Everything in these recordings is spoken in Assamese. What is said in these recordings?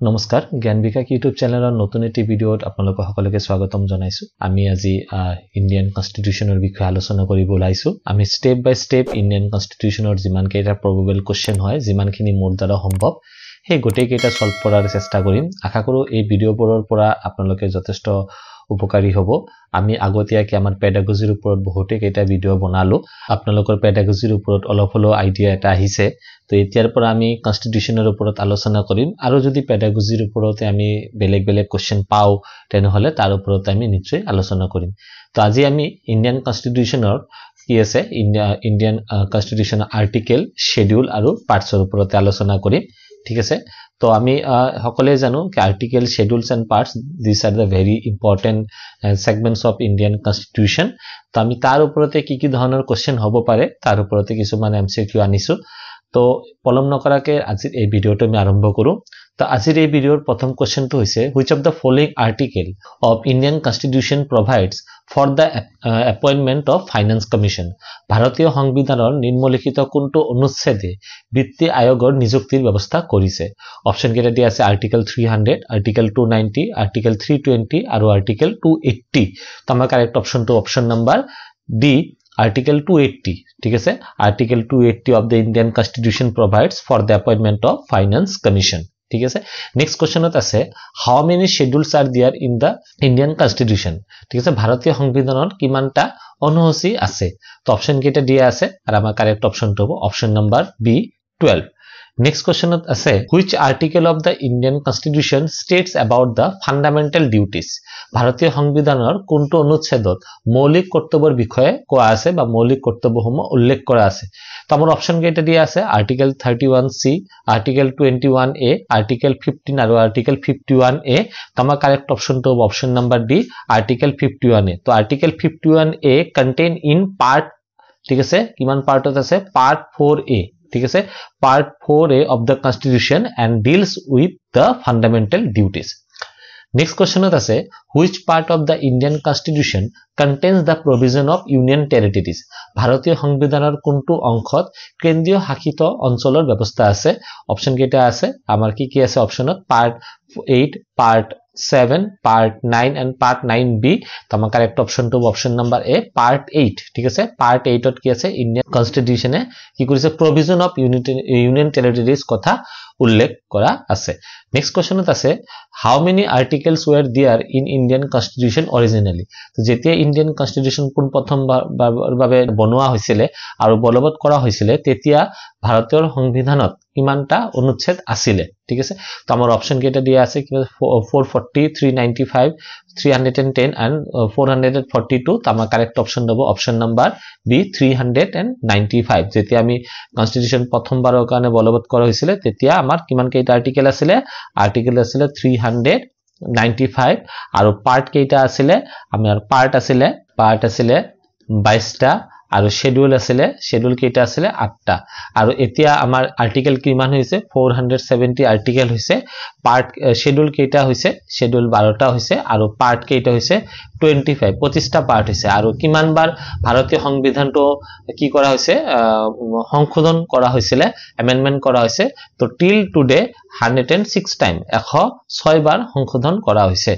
নমস্কাৰ জ্ঞান বিকাশ ইউটিউব চেনেলৰ নতুন এটি ভিডিঅ'ত আপোনালোকক সকলোকে স্বাগতম জনাইছো আমি আজি ইণ্ডিয়ান কনষ্টিটিউচনৰ বিষয়ে আলোচনা কৰিব ওলাইছো আমি স্টেপ বাই স্টেপ ইণ্ডিয়ান কনষ্টিটিউচনৰ যিমান কেইটা প্ৰবেবল কোৱেশ্চন হয় যিমানখিনি মোৰ দ্বাৰা সম্ভৱ সেই গোটেই কেইটা সলভ কৰাৰ চেষ্টা কৰিম আশা কৰো এই ভিডিঅ'বোৰৰ পৰা আপোনালোকে যথেষ্ট উপকাৰী হ'ব আমি আগতীয়াকৈ আমাৰ পেডাগজিৰ ওপৰত বহুতে কেইটা ভিডিঅ' বনালো আপোনালোকৰ পেডাগজিৰ ওপৰত অলপ হলো আইডিয়া এটা আহিছে তো এতিয়াৰ পৰা আমি কনষ্টিটিউচনৰ ওপৰত আলোচনা কৰিম আৰু যদি পেডাগজিৰ ওপৰতে আমি বেলেগ বেলেগ কোৱেশ্চন পাও তেনেহলে তাৰ ওপৰত আমি নিশ্চয় আলোচনা কৰিম তো আজি আমি ইণ্ডিয়ান কনষ্টিটিউচনৰ কি আছে ইণ্ডিয়ান কনষ্টিটিউচনৰ আৰ্টিকেল শিডিউল আৰু পাৰ্টছৰ ওপৰত আলোচনা কৰিম ঠিক আছে তো আমি সকলে জানো কি article schedules and parts this are the very important segments of Indian constitution তো আমি তাৰ উপৰতে কি ধৰণৰ কোশ্চেন হ'ব পাৰে তাৰ উপৰতে কিছুমান এমসিকিউ আনিছো তো পলম নকৰাকে আজিৰ এই ভিডিঅটো আমি আৰম্ভ কৰো তো আজিৰ এই ভিডিঅৰ প্ৰথম কোশ্চেনটো হৈছে which of the following article of Indian Constitution provides for the appointment of finance commission ভাৰতীয় সংবিধানৰ নিম্নলিখিত কোনটো অনুচ্ছেদে বিত্ত আয়োগৰ নিযুক্তিৰ ব্যৱস্থা কৰিছে অপচন কেইটা দিয়া আছে আৰ্টিকেল 300 আৰ্টিকেল 290 আৰ্টিকেল 320 আৰু আৰ্টিকেল 280 তো আমাৰ কাৰেক্ট অপচনটো অপচন নম্বৰ ডি Article 280 ঠিক আছে Article 280 of the Indian Constitution provides for the appointment of Finance Commission ঠিক আছে নেক্সট কোশ্চেনত আছে how many schedules are there in the Indian Constitution ঠিক আছে ভাৰতীয় সংবিধানত কিমানটা অনুসূচী আছে তো অপচন কেইটা দিয়া আছে আৰু আমাৰ কাৰেক্ট অপচনটো হ'ব option number B 12 Next question is which article of the Indian Constitution states about the fundamental duties? ভাৰতীয় সংবিধানৰ কোনটো অনুচ্ছেদত মৌলিক কৰ্তব্যৰ বিষয়ে কোৱা আছে বা মৌলিক কৰ্তব্যসমূহ উল্লেখ কৰা আছে তো আমাৰ অপচন কেইটা দিয়া আছে article 31C article 21A article 15 আৰু আৰ্টিকেল 51A তো আমাৰ কাৰেক্ট অপচনটো হ'ব option number D article 51A তো article 51A contain in part ঠিক আছে কিমান পাৰ্টত আছে পাৰ্ট 4A ঠিক আছে part 4A of the constitution and deals with the fundamental duties next question আছে which part of the Indian constitution contains the provision of union territories ভাৰতীয় সংবিধানৰ কোনটো অংশত কেন্দ্ৰীয় শাসিত অঞ্চলৰ ব্যৱস্থা আছে অপচন কেইটা আছে আমাৰ কি আছে অপচনত part 8 part 7 part 9 and part 9B তো আমাৰ কারেক্ট অপশনটো অপশন নাম্বার এ part 8 ঠিক আছে part 8 ত কি আছে ইন্ডিয়ান কনস্টিটিউশনে কি কৰিছে provision of union territories কথা উল্লেখ কৰা আছে নেক্সট কোশ্চেনত আছে how many articles were there in Indian constitution originally তো যেতিয়া ইন্ডিয়ান কনস্টিটিউশন পুন প্ৰথমবাৰ বাবে বনোৱা হৈছিল আৰু বলবৎ কৰা হৈছিল তেতিয়া ভাৰতীয় সংবিধানত কিমানটা অনুচ্ছেদ আছিল ঠিক আছে তো আমাৰ অপচন কেইটা দিয়া আছে 440 395 310 and 442 তো আমাৰ কাৰেক্ট অপচন হ'ব অপচন নম্বৰ বি 395 যেতিয়া আমি কনস্টিটিউশন প্ৰথমবাৰৰ কাৰণে বলবৎ কৰা হৈছিল তেতিয়া আমাৰ কিমান কেইটা আৰ্টিকেল আছিল 395 আৰু পাৰ্ট কেইটা আছিল আমাৰ পাৰ্ট আছিল 22টা আৰু শিডিউল আছিল শিডিউল কেইটা আছিল 8টা আৰু এতিয়া আমাৰ আৰ্টিকেল কিমান হৈছে 470 আৰ্টিকেল হৈছে পাৰ্ট শিডিউল কেইটা হৈছে শিডিউল 12টা হৈছে আৰু পাৰ্ট কেইটা হৈছে 25টা পাৰ্ট হৈছে আৰু কিমান বাৰ ভাৰতীয় সংবিধানটো কি কৰা হৈছে সংশোধন কৰা হৈছিল এমেন্ডমেন্ট কৰা হৈছে তো টিল টুডে 106 টাইম 106 বাৰ সংশোধন কৰা হৈছে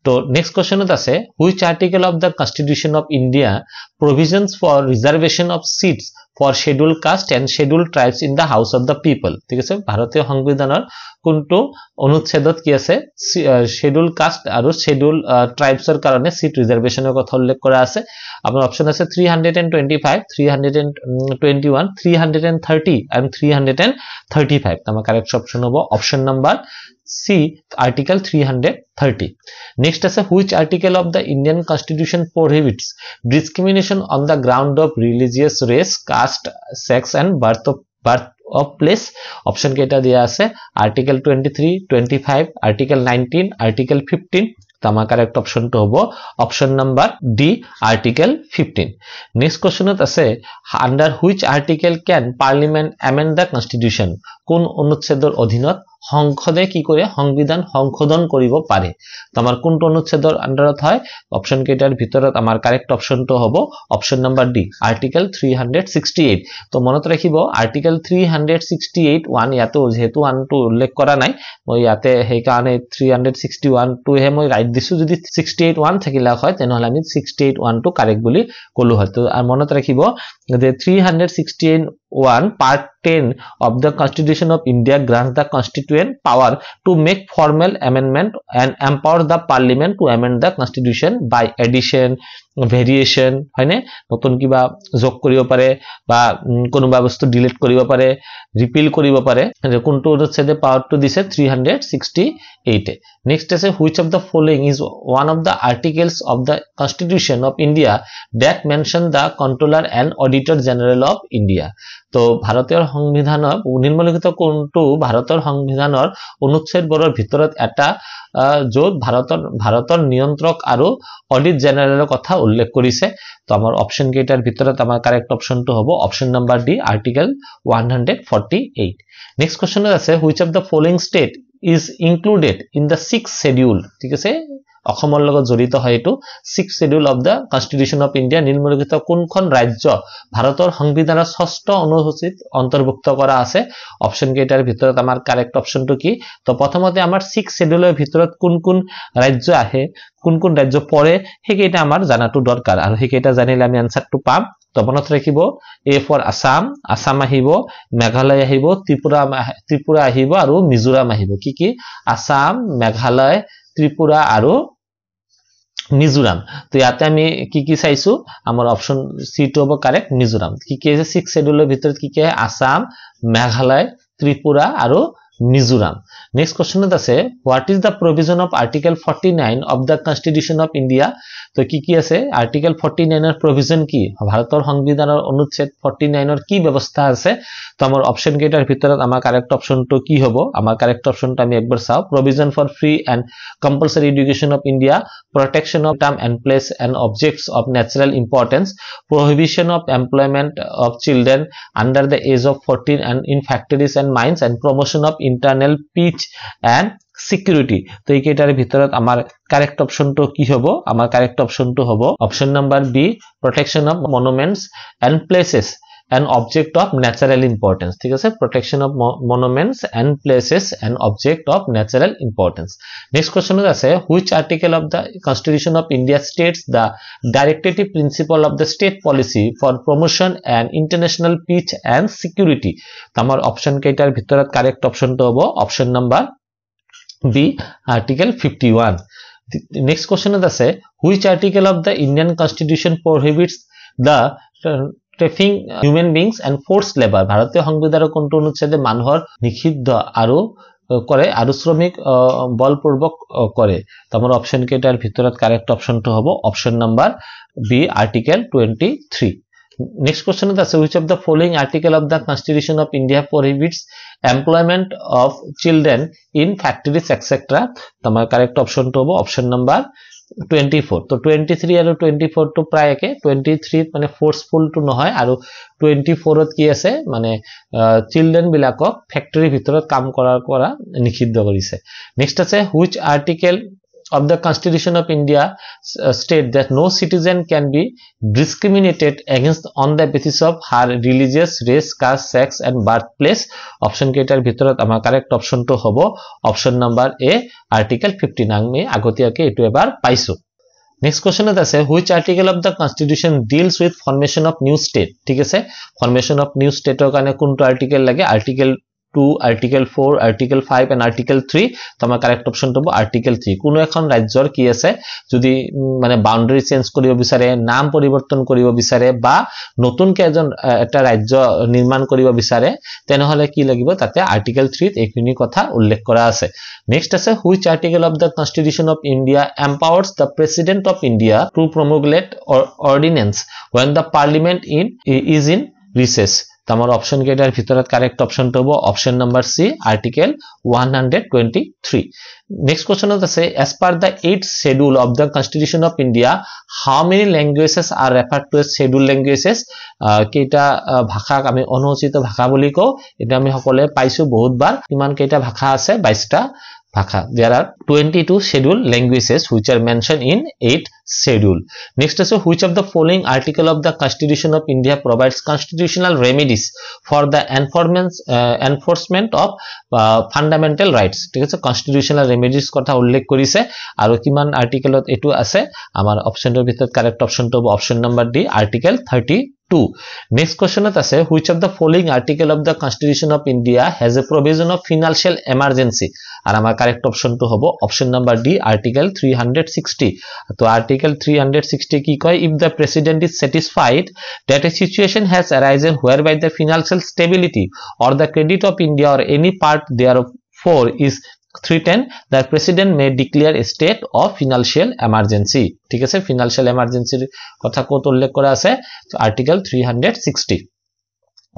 তো next question আছে which article of the Constitution of India provisions for reservation of seats for scheduled caste and scheduled tribes in the House of the People ঠিক আছে ভাৰতীয় সংবিধানৰ কোনটো অনুচ্ছেদত কি আছে scheduled caste আৰু scheduled tribesৰ কাৰণে seat reservationৰ কথা উল্লেখ কৰা আছে আমাৰ অপচন আছে 325 321 330 and 335 আমাৰ কাৰেক্ট অপচন হ'ব option number C article 330 next is which article of the Indian Constitution prohibits discrimination on the ground of religious race caste sex and birth of place option কেটা দিয়া আছে article 23 25 article 19 article 15 তো আমাৰ কাৰেক্ট অপশনটো হ'ব option number D article 15 next কোশ্চেনত আছে under which article can parliament amend the constitution কোন অনুচ্ছেদৰ অধীনত সংসদে কি কৰে সংবিধান সংশোধন কৰিব পাৰে তো আমাৰ কোনটো অনুচ্ছেদৰ আন্ডাৰত হয় অপচন কেইটাৰ ভিতৰত আমাৰ কাৰেক্ট অপচনটো হ'ব অপচন নম্বৰ ডি আৰ্টিকেল 368 তো মনত ৰাখিব আৰ্টিকেল 368 1 ইয়াতো যেহেতু 1 টো উল্লেখ কৰা নাই মই ইয়াতে সেই কাৰণে 361 টো হে মই ৰাইট দিছো যদি 68 1 থাকিলা হয় তেনেহলে আমি 68 1 টো কাৰেক্ট বুলি কলো হয় তো মনত ৰাখিব যে 368 1 part 10 of the Constitution of India grants the constituent power to make formal amendment and empower the parliament to amend the constitution by addition variation হয়নে নতুন কিবা যোগ কৰিব পাৰে বা কোনোবা বস্তু ডিলিট কৰিব পাৰে ৰিপিল কৰিব পাৰে কোনটো অনুচ্ছেদে পাৱাৰটো দিছে 368 নেক্সট আছে which of the following is one of the articles of the Constitution of India that mention the controller and auditor general of India তো ভাৰতীয় সংবিধানৰ নিম্নলিখিত কোনটো ভাৰতৰ সংবিধানৰ অনুচ্ছেদবোৰৰ ভিতৰত এটা য'ত ভাৰতৰ নিয়ন্ত্ৰক আৰু অডিট জেনেৰেলৰ কথা উল্লেখ কৰিছে তো আমাৰ অপচন কেইটাৰ ভিতৰত আমাৰ কাৰেক্ট অপচনটো হ'ব option number D article 148 next question আছে which of the following state is included in the 6th schedule ঠিক আছে অসমৰ লগত জড়িত হয় এটো 6th schedule of the Constitution of India নিম্নলিখিত কোনখন ৰাজ্য ভাৰতৰ সংবিধানৰ 6ষ্ঠ অনুসূচীত অন্তৰ্ভুক্ত কৰা আছে অপচন কেইটাৰ ভিতৰত আমাৰ কাৰেক্ট অপচনটো কি তো প্ৰথমতে আমাৰ 6th scheduleৰ ভিতৰত কোন ৰাজ্য আহে কোন ৰাজ্য পৰে হেকেইটা আমাৰ জানাটো দৰকাৰ আৰু হেকেইটা জানিলে আমি আনসাৰটো পাম তো মনত ৰাখিব এ ফৰ আসাম আহিব মেঘালয় আহিব ত্ৰিপুৰা আহিব আৰু মিজোৰাম আহিব কি আসাম মেঘালয় ত্ৰিপুৰা আৰু মিজোৰাম তো ইয়াতে আমি কি চাইছো আমাৰ অপচন সি টো হ'ব কাৰেক্ট মিজোৰাম কি আছে 6 শিডিউলৰ ভিতৰত কি আসাম মেঘালয় ত্ৰিপুৰা আৰু মিজোৰাম নেক্সট কোৱেশ্চনত আছে what is the provision of article 49 of the Constitution of India তো কি আছে আৰ্টিকেল 49 এৰ প্ৰভিজন কি ভাৰতৰ সংবিধানৰ অনুচ্ছেদ 49 এৰ কি ব্যৱস্থা আছে তো আমাৰ অপচন কেইটাৰ ভিতৰত আমাৰ কাৰেক্ট অপচনটো কি হ'ব আমাৰ কাৰেক্ট অপচনটো আমি একবাৰ চাও provision for free and compulsory education of India protection of term and place and objects of natural importance prohibition of employment of children under the age of 14 and in factories and mines and promotion of internal peace and security তো এই কেইটাৰ ভিতৰত আমাৰ কাৰেক্ট অপচনটো কি হ'ব আমাৰ কাৰেক্ট অপচনটো হ'ব option number B protection of monuments and places an object of natural importance ঠিক আছে protection of monuments and places an object of natural importance next question আছে which article of the Constitution of India states the directive principle of the state policy for promotion and international peace and security আমাৰ অপচন কেইটাৰ ভিতৰত কাৰেক্ট অপচনটো হ'ব option number B article 51 next question আছে which article of the Indian Constitution prohibits the trafficking human beings and forced labor ভাৰতীয় সংবিধানৰ কোনটো অনুচ্ছেদে মানুহৰ নিষিদ্ধ আৰু কৰে আৰু শ্ৰমিক বলপূৰ্বক কৰে তো আমাৰ অপচন কেইটাৰ ভিতৰত কাৰেক্ট অপচনটো হ'ব option number B article 23 next question is which of the following article of the Constitution of India prohibits employment of children in factories etc তো আমাৰ কাৰেক্ট অপশন তো হ'ব অপশন নাম্বাৰ 24 তো 23 আৰু 24 তো প্ৰায় একে 23 মানে ফোৰ্সফুল তো নহয় আৰু 24 ত কি আছে মানে চিলড্ৰেন বিলাকক ফ্যাক্টৰী ভিতৰত কাম কৰা নিষিদ্ধ কৰিছে নেক্সট আছে which article of the Constitution of India state that no citizen can be discriminated against on the basis of her religious race caste sex and birthplace option কেইটাৰ ভিতৰত আমাৰ কাৰেক্ট অপশনটো হ'ব অপশন নাম্বাৰ এ আৰ্টিকেল 59 আমি আগতীয়াকে এটো এবাৰ পাইছো next question আছে which article of the Constitution deals with formation of new state ঠিক আছে formation of new state ৰ কাৰণে কোনটো আৰ্টিকেল লাগে article 2 article 4 article 5 and article 3 তো আমাৰ কাৰেক্ট অপশন হ'ব article 3 কোনো এখন ৰাজ্যৰ কি আছে যদি মানে বাউন্ডাৰি চেঞ্জ কৰিব বিচাৰে নাম পৰিৱৰ্তন কৰিব বিচাৰে বা নতুনকৈ এটা ৰাজ্য নিৰ্মাণ কৰিব বিচাৰে তেনেহলে কি লাগিব তাতে article 3 ত এইখিনি কথা উল্লেখ কৰা আছে নেক্সট আছে which article of the Constitution of India empowers the President of India to promulgate ordinance when the parliament is in recess আমাৰ অপশন কেইটাৰ ভিতৰত কাৰেক্ট অপশনটো হ'ব অপশন নাম্বাৰ সি আৰ্টিকেল 123 নেক্সট কোৱেশ্চনত আছে as per the 8th schedule of the constitution of India how many languages are referred to as scheduled languages কেইটা ভাষাক আমি অনুসূচিত ভাষা বুলি কও এটা আমি সকলে পাইছো বহুতবাৰ কিমান কেইটা ভাষা আছে 22টা ভাষা there are 22 scheduled languages which are mentioned in 8th schedule next is which of the following article of the constitution of India provides constitutional remedies for the enforcement of fundamental rights ঠিক আছে constitutional remedies কথা উল্লেখ কৰিছে আৰু কিমান আৰ্টিকেলত এটো আছে আমাৰ অপচনৰ ভিতৰত কাৰেক্ট অপশনটো হ'ব option number D article 32 next question আছে which of the following article of the constitution of India has a provision of financial emergency আর আমাৰ কাৰেক্ট অপশনটো হ'ব অপশন নাম্বাৰ ডি আৰ্টিকেল 360 তো আৰ্টিকেল 360 কি কয় if the president is satisfied that a situation has arisen whereby the financial stability or the credit of India or any part therefore is threatened the president may declare a state of financial emergency ঠিক আছে financial emergency কথা কত উল্লেখ কৰা আছে article 360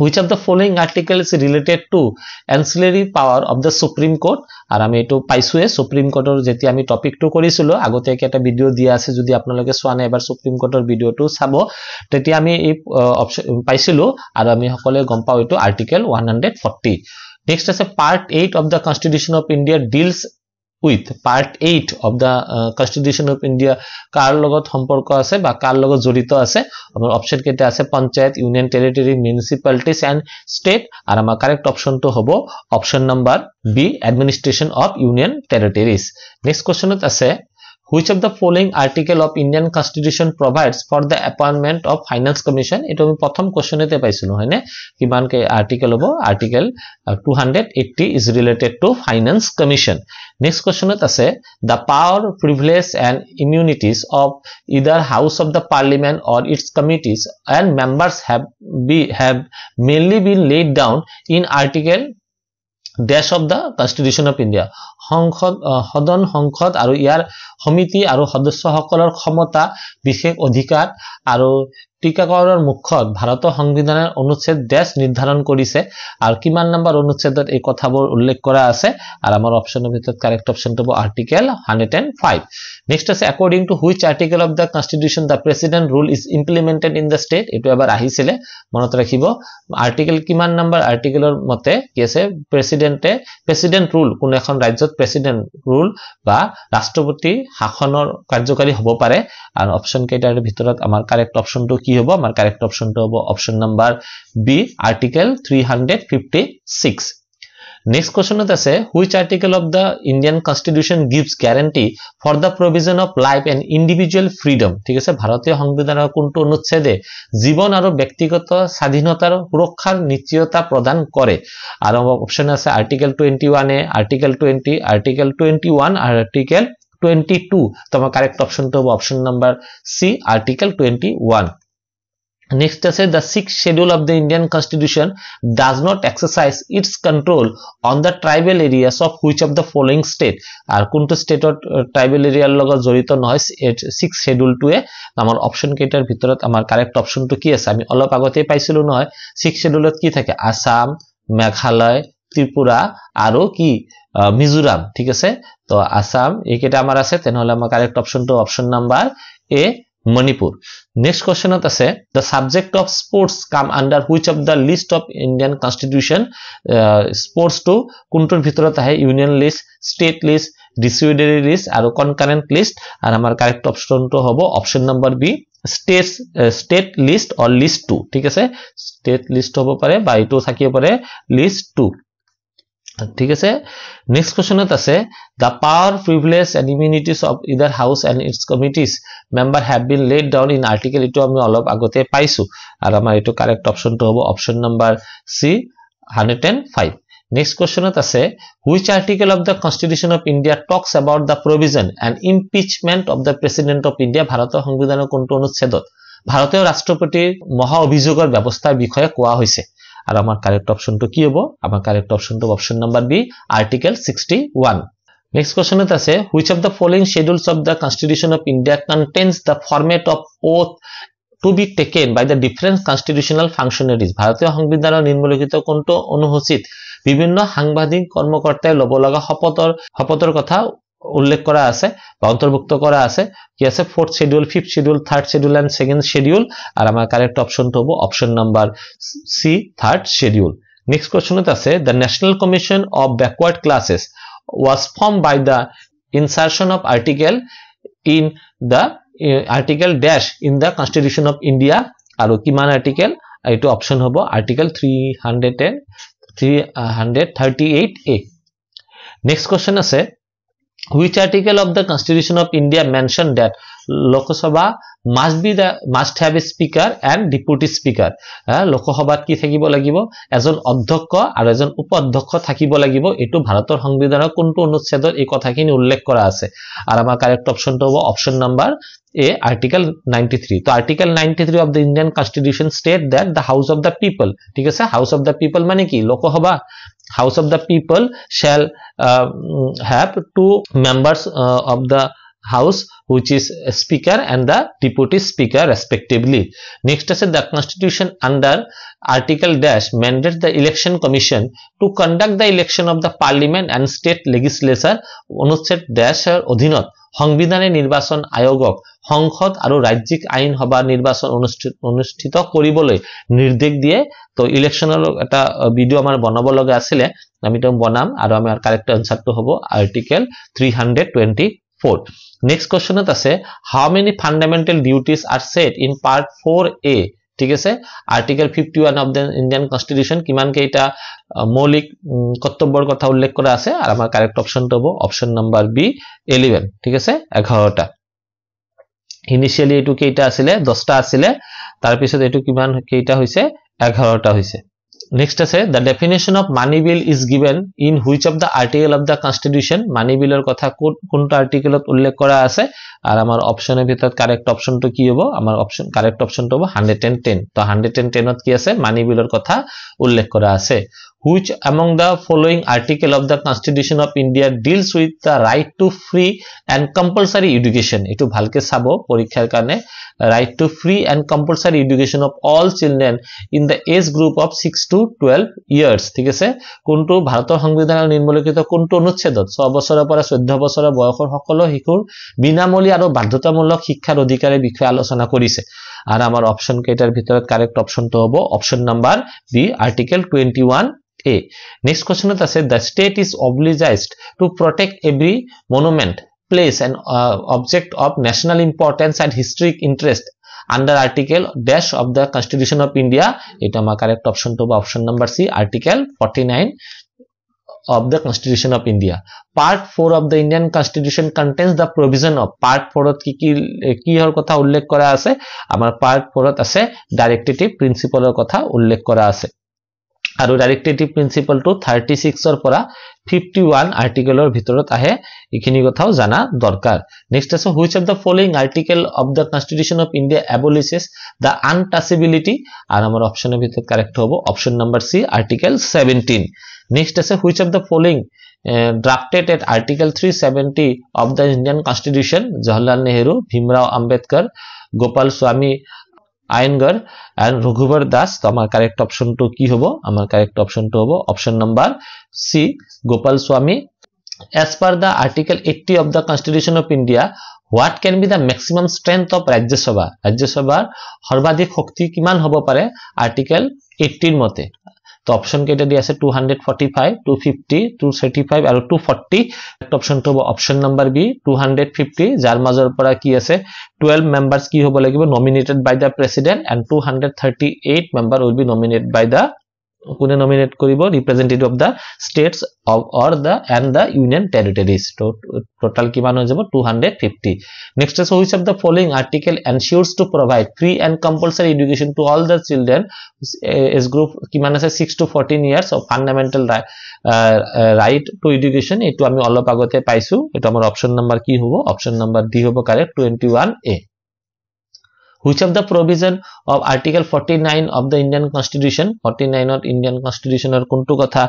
which of the following article is related to ancillary power of the supreme court আর আমি এটো পাইছোয়ে সুপ্রিম কোৰ্টৰ যেতি আমি টপিকটো কৰিছিলো আগতে একটা ভিডিও দিয়া আছে যদি আপোনালোকে সোৱা নাই এবাৰ সুপ্ৰিম কোৰ্টৰ ভিডিওটো চাব তেতি আমি এই অপশন পাইছিলো আৰু আমি সকলে গম পাও এটো article 140 next is a part 8 of the constitution of India deals with part 8 of the constitution of India কাৰ লগত সম্পৰ্ক আছে বা কাৰ লগত জড়িত আছে আমাৰ অপশন কেইটা আছে panchayat union territory municipalities and state আৰু আমাৰ কাৰেক্ট অপশনটো হ'ব option number B administration of union territories next কোৱেশ্চনত আছে which of the following article of Indian constitution provides for the appointment of finance commission eto ami prothom questionete paisilo hoine kiman ke article hobo article 280 is related to finance commission next questionet ase the power privilege and immunities of either house of the parliament or its committees and members have mainly been laid down in article dash of the constitution of India সদন সংসদ আৰু ইয়াৰ সমিতি আৰু সদস্যসকলৰ ক্ষমতা বিশেষ অধিকাৰ আৰু টিকাকৰণৰ মুখ্যত ভাৰতৰ সংবিধানৰ অনুচ্ছেদ ডেশ নিৰ্ধাৰণ কৰিছে আৰু কিমান নম্বৰ অনুচ্ছেদত এই কথাবোৰ উল্লেখ কৰা আছে আৰু আমাৰ অপচনৰ ভিতৰত কাৰেক্ট অপশনটো হ'ব আৰ্টিকেল 105 নেক্সট আছে according to which article of the constitution the president rule is implemented in the state এটো এবাৰ আহিছিলে মনত ৰাখিব আৰ্টিকেল কিমান নম্বৰ আৰ্টিকেলৰ মতে কি আছে প্ৰেসিডেন্ট ৰুল কোন এখন ৰাজ্যত প্ৰেসিডেন্ট ৰুল বা ৰাষ্ট্ৰপতি শাসনৰ কাৰ্যকাৰী হ'ব পাৰে আৰু অপশন কেইটাৰ ভিতৰত আমাৰ কাৰেক্ট অপশনটো কি হ'ব আমাৰ কাৰেক্ট অপশনটো হ'ব option number B article 356 next question আছে which article of the Indian constitution gives guarantee for the provision of life and individual freedom ঠিক আছে ভাৰতীয় সংবিধানৰ কোনটো অনুচ্ছেদে জীবন আৰু ব্যক্তিগত স্বাধীনতাৰ সুৰক্ষাৰ নিশ্চয়তা প্ৰদান কৰে আৰু অপশন আছে আৰ্টিকেল 21 এ আৰ্টিকেল 20 আৰ্টিকেল 21 আৰু আৰ্টিকেল 22 তোমার কারেক্ট অপশনটো হ'ব option number C article 21 next is the 6th schedule of the Indian constitution does not exercise its control on the tribal areas of which of the following state আর কোনটো স্টেটৰ ট্ৰাইবেল এৰিয়াৰ লগত জড়িত নহয় 6th schedule টোৱে আমাৰ অপশন কেইটাৰ ভিতৰত আমাৰ কারেক্ট অপশনটো কি আছে আমি অলপ আগতে পাইছিলো নহয় 6th scheduleত কি থাকে আসাম মেঘালয় ত্ৰিপুৰা আৰু কি মিজোৰাম ঠিক আছে তো আসাম এইকেইটা আমাৰ আছে তেনহলে আমাৰ কাৰেক্ট অপশনটো অপশন নাম্বাৰ এ Manipur. Next question আছে the subject of sports come under which of the list of Indian constitution sports to কোনটোৰ ভিতৰত আহে union list state list residuary list আৰু কনকাৰেন্ট লিষ্ট আৰু আমাৰ কাৰেক্ট অপশনটো হ'ব option number B state list or list 2 ঠিক আছে স্টেট লিষ্ট হ'ব পাৰে বা ইটো থাকিব পাৰে লিষ্ট 2 ঠিক আছে নেক্সট কোৱেশ্চনত আছে the power privilege and immunities of either house and its committees member have been laid down in article এটো আমি অলপ আগতে পাইছো আৰু আমাৰ এটো কাৰেক্ট অপশনটো হ'ব অপশন নাম্বাৰ সি 105 নেক্সট কোৱেশ্চনত আছে which article of the constitution of India talks about the provision and impeachment of the president of India ভাৰতৰ সংবিধানৰ কোনটো অনুচ্ছেদত ভাৰতীয় ৰাষ্ট্ৰপতিৰ মহা অভিযোগৰ ব্যৱস্থাৰ বিষয়ে কোৱা হৈছে আৰু আমাৰ কাৰেক্ট অপশনটো কি হ'ব আমাৰ কাৰেক্ট অপশনটো option number B article 61 next কোৱেশ্চনত আছে which of the following schedules of the constitution of India contains the format of oath to be taken by the different constitutional functionaries ভাৰতীয় সংবিধানৰ নিম্নলিখিত কোনটো অনুসূচিত বিভিন্ন সাংবিধানিক কৰ্মকৰ্তাই ল'ব লগা শপতৰ কথা উল্লেখ কৰা আছে বা অন্তৰ্ভুক্ত কৰা আছে কি আছে 4th schedule 5th schedule 3rd schedule and 2nd schedule আৰু আমাৰ কাৰেক্ট অপশনটো হ'ব অপশন নাম্বাৰ সি 3rd schedule next question আছে the national commission of backward classes was formed by the insertion of article in the article dash in the constitution of India আৰু কিমান article এইটো অপশন হ'ব article 338A next question আছে which article of the constitution of India mentioned that Lok Sabha must have a speaker and deputy speaker Lok Sabhat ki thakibo lagibo ejon odhyokko aru ejon upadhyokko thakibo lagibo etu bharator সংবিধানৰ কোনটো অনুচ্ছেদত এই কথাখিনি উল্লেখ কৰা আছে আৰু আমাৰ কারেক্ট অপশনটো হ'ব অপশন নাম্বার A article 93 তো article 93 of the Indian constitution state that the house of the people ঠিক আছে house of the people মানে কি লোক সভা house of the people shall have two members of the house which is a speaker and the deputy speaker respectively next is the constitution under article dash mandates the election commission to conduct the election of the parliament and state legislature অনুচ্ছেদ dash er অধীনত সংবিধানে নিৰ্বাচন আয়োগক সংসদ আৰু ৰাজ্যিক আইন সভা নিৰ্বাচন অনুষ্ঠিত কৰিবলৈ নিৰ্দেশ দিয়ে তো ইলেকশনৰ এটা ভিডিও আমাৰ বনাব লগা আছিল আমি তো বনাম আৰু আমাৰ কাৰেক্ট আনসাৰটো হ'ব আৰ্টিকেল 324 next question আছে how many fundamental duties are set in part 4A ঠিক আছে article 51 of the Indian constitution কিমান কেইটা মৌলিক কৰ্তব্যৰ কথা উল্লেখ কৰা আছে আৰু আমাৰ কারেক্ট অপশনটো হ'ব অপশন নাম্বার বি 11 ঠিক আছে 11টা ইনিশিয়ালি এটো কেইটা আছিল 10টা আছিল তাৰ পিছত এটো কিমান কেইটা হৈছে 11টা হৈছে next আছে the definition of money bill is given in which of the article of the constitution money bill er kotha কোনটা আর্টিকেলত উল্লেখ কৰা আছে আৰ আমাৰ অপশনেৰ ভিতৰত কারেক্ট অপশনটো কি হ'ব আমার অপশন কারেক্ট অপশনটো হ'ব 110 তো 110 ত কি আছে মানি বিলৰ কথা উল্লেখ কৰা আছে which among the following article of the constitution of India deals with the right to free and compulsory education etu bhalke sabo porikkhar karone right to free and compulsory education of all children in the age group of 6 to 12 years ঠিক আছে কোনটো ভাৰতৰ সংবিধানৰ নিম্নলিখিত কোনটো অনুচ্ছেদত 6 বছৰৰ পৰা 14 বছৰৰ বয়সৰ সকলো শিশুৰ বিনামূলীয়া আৰু বাধ্যতামূলক শিক্ষাৰ অধিকাৰৰ বিষয়ে আলোচনা কৰিছে আৰু আমাৰ অপশন কেইটাৰ ভিতৰত কারেক্ট অপশনটো হ'ব option number B article 21A next question আছে the state is obliged to protect every monument place and object of national importance and historic interest under article dash of the constitution of India এটা আমাৰ কারেক্ট অপশনটো হ'ব option number C article 49 of the constitution of India part 4 of the Indian constitution contains the provision of part 4 ত কি হৰ কথা উল্লেখ কৰা আছে আমাৰ part 4 ত আছে ডাইৰেক্টিভ প্ৰিন্সিপলৰ কথা উল্লেখ কৰা আছে আৰু ডাইৰেক্টিভ প্ৰিন্সিপল টু 36 ৰ পৰা 51 আৰ্টিকেলৰ ভিতৰত আহে ইখিনি কথাও জানা দৰকাৰ নেক্সট আছে which of the following article of the constitution of India abolishes the untouchability আৰু আমাৰ অপশনৰ ভিতৰত কারেক্ট হ'ব option number C article 17 next আছে which of the following drafted at article 370 of the Indian constitution Jawaharlal Nehru Bhimrao Ambedkar Gopal Swami Iyengar and Raghuvar Das তো আমার কারেক্ট অপশনটো কি হ'ব আমার কারেক্ট অপশনটো হ'ব অপশন নাম্বার সি গোপাল স্বামী as per the article 80 of the constitution of India what can be the maximum strength of Rajya Sabha সৰ্বাধিক শক্তি কিমান হ'ব পাৰে আৰ্টিকেল 80 ৰ মতে তো অপশন কেইটা দি আছে 245 250 235 আৰু 240 অপশনটো হ'ব অপশন নাম্বাৰ বি 250 যাৰ মাজৰ পৰা কি আছে 12 members কি হ'ব লাগিব nominated by the president and 238 member will be nominated by the কোনে নমিনেট কৰিব representative of the states or the and the union territories তো টোটাল কিমান হৈ যাব 250 নেক্সট আছে which of the following article ensures to provide free and compulsory education to all the children age group কিমান আছে 6 to 14 years of fundamental right to education এটো আমি অলপ আগতে পাইছো এটো আমাৰ অপশন নাম্বার কি হ'ব অপশন নাম্বার ডি হ'ব correct 21A which of the provision of article 49 of the Indian constitution 49 of Indian constitution er কোনটো কথা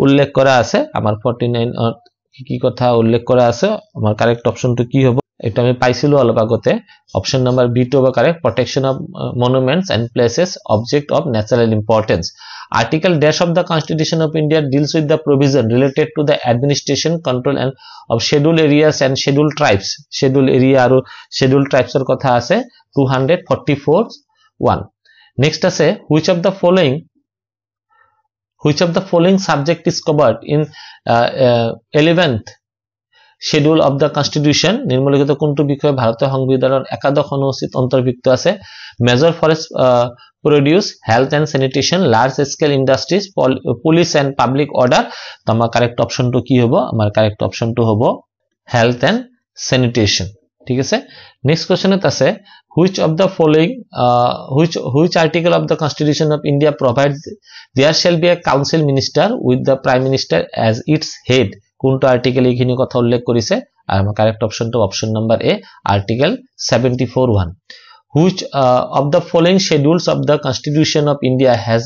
উল্লেখ কৰা আছে আমাৰ 49 কি কথা উল্লেখ কৰা আছে আমাৰ কারেক্ট অপশনটো কি হ'ব এটা আমি পাইছিলো অলপ আগতে অপশন নাম্বার বি টু হবে correct protection of monuments and places object of natural importance article dash of the constitution of India deals with the provision related to the administration control and of scheduled areas and scheduled tribes scheduled area aru scheduled tribes er kotha ase 244 1 next ase which of the following subject is covered in 11th schedule of the constitution নিম্নলিখিত কোনটো বিষয় ভারতীয় সংবিধানৰ একাদশ অনুচ্ছেদ অন্তৰ্ভুক্ত আছে major forest produce health and sanitation large scale industries police and public order তো আমাৰ কাৰেক্ট অপশনটো কি হ'ব আমাৰ কারেক্ট অপশনটো হ'ব health and sanitation ঠিক আছে নেক্সট কোশ্চেনত আছে which of the following which article of the constitution of India provides there shall be a council minister with the prime minister as its head কোনটো আর্টিকেল এইখিনি কথা উল্লেখ কৰিছে আৰু আমাৰ কারেক্ট অপশনটো option number A article 74 1 which of the following schedules of the constitution of India has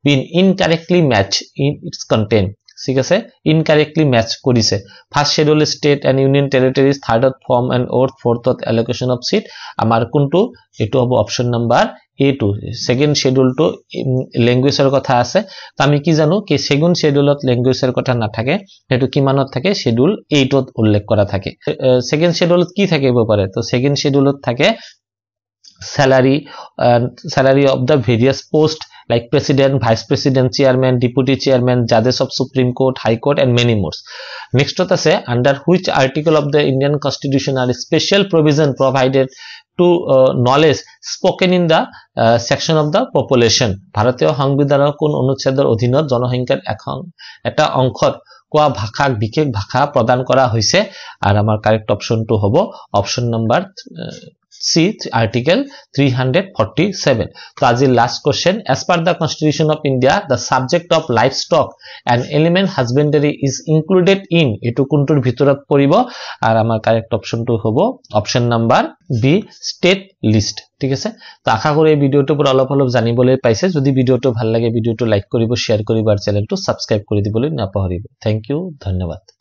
been incorrectly matched in its content ঠিক আছে incorrectly match কৰিছে first schedule state and union territories third form and fourth allocation of seat আমাৰ কোনটো এটো হ'ব option number A2 second schedule to language er kotha ase to ami ki janu ke second schedule ot language er kotha na thake etu ki manot thake schedule 8 ot ullekh kora thake second schedule ki thake pare to second schedule ot thake salary of the various post like president vice president chairman deputy chairman judges of supreme court high court and many more next ot ase under which article of the Indian constitution are special provision provided to knowledge spoken in the section of the population ভারতীয় সংবিধানৰ কোন অনুচ্ছেদৰ অধীনত জনসংখ্যাৰ এখন এটা অংশত কোৱা ভাষাক বিশেষ ভাষা প্ৰদান কৰা হৈছে আৰু আমাৰ কারেক্ট অপশনটো হ'ব option number C article 347 so as the last question as per the constitution of India the subject of livestock and element husbandry is included in etu kuntur bhitorat poribo ar amar correct option to hobo option number B state list ঠিক আছে তো আশা করি এই ভিডিওটো পুরো অলপ অলপ জানিবলৈ পাইছে যদি ভিডিওটো ভাল লাগে ভিডিওটো লাইক কৰিব শেয়াৰ কৰিব আৰু চ্যানেলটো সাবস্ক্ৰাইব কৰি দিবলৈ নাপাহৰিব থ্যাংক ইউ ধন্যবাদ